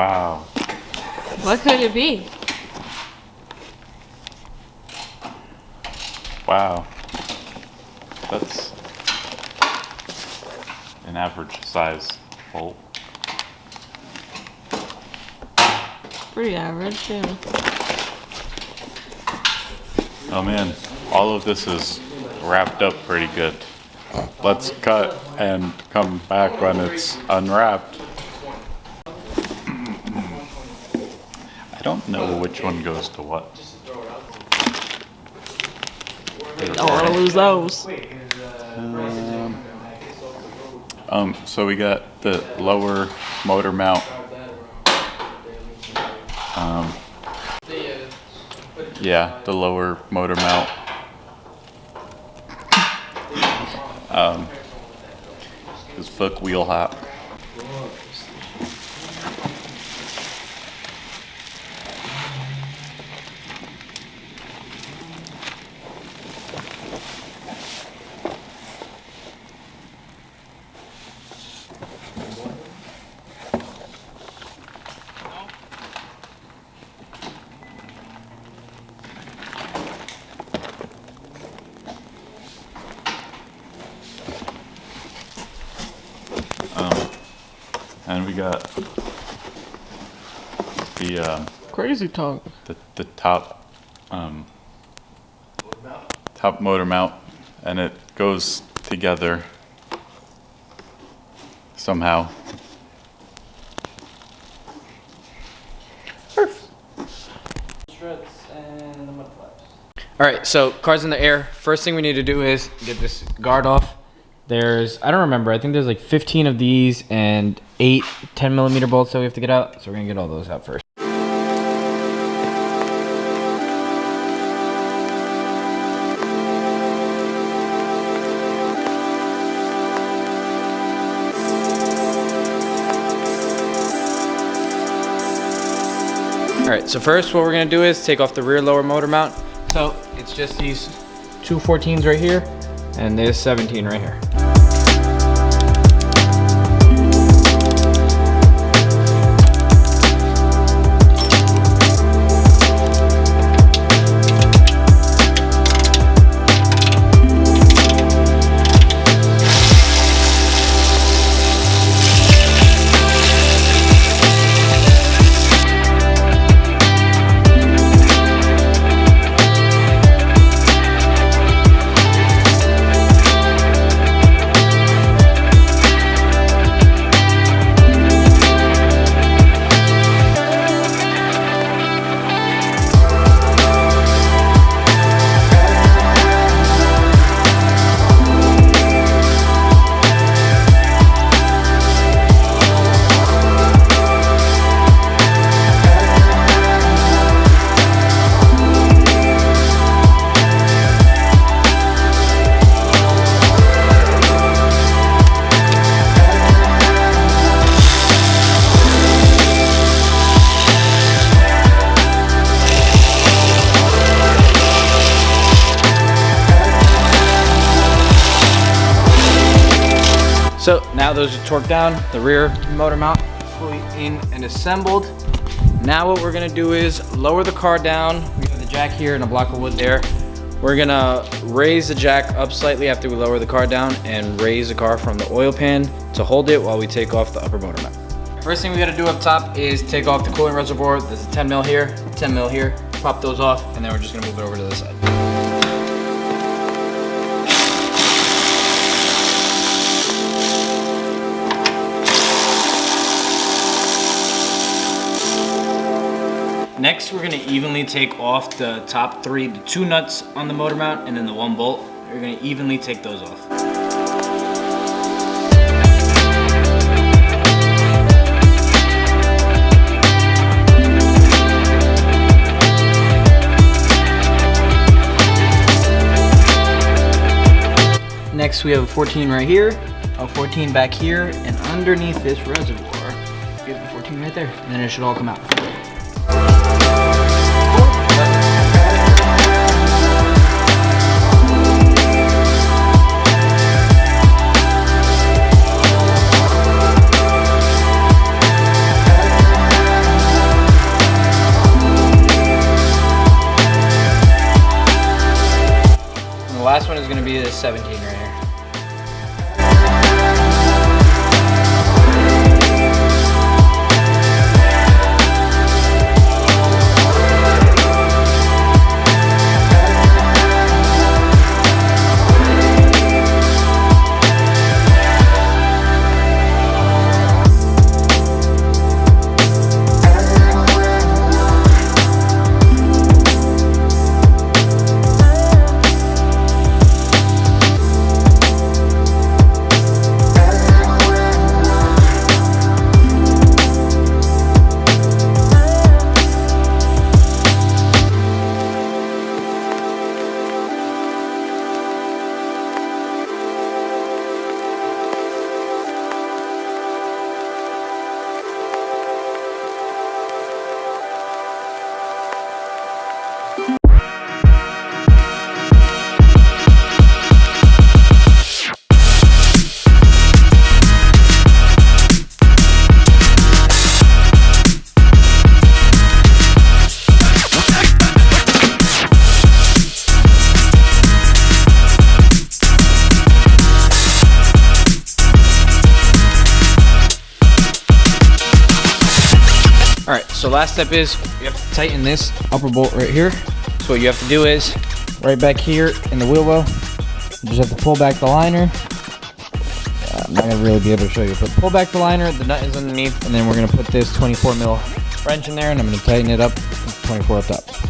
Wow. What could it be? Wow. That's an average size bolt. Pretty average, yeah. Oh man, all of this is wrapped up pretty good. Let's cut and come back when it's unwrapped. I don't know which one goes to what. Don't want to lose those. So we got the lower motor mount. Yeah, the lower motor mount. This foot wheel hop. And we got the Crazy talk. the top top motor mount, and it goes together somehow. All right, so car's in the air. First thing we need to do is get this guard off. I don't remember, I think there's like 15 of these and 8 10mm bolts that we have to get out. So we're gonna get all those out first. All right, so first what we're gonna do is take off the rear lower motor mount. So it's just these two 14s right here and this 17 right here. So now those are torqued down, the rear motor mount fully in and assembled. Now what we're gonna do is lower the car down. We have the jack here and a block of wood there. We're gonna raise the jack up slightly after we lower the car down and raise the car from the oil pan to hold it while we take off the upper motor mount. First thing we gotta do up top is take off the coolant reservoir. There's a 10 mil here, 10 mil here. Pop those off, and then we're just gonna move it over to the side. Next, we're gonna evenly take off the top three, the 2 nuts on the motor mount, and then the 1 bolt. We're gonna evenly take those off. Next, we have a 14 right here, a 14 back here, and underneath this reservoir, we have the 14 right there, and then it should all come out. the last one is gonna be this 17 right here. All right, so last step is you have to tighten this upper bolt right here. So what you have to do is right back here in the wheel well, you just have to pull back the liner. I'm not gonna really be able to show you, but pull back the liner, the nut is underneath, and then we're gonna put this 24 mil wrench in there and I'm gonna tighten it up, 24 up top.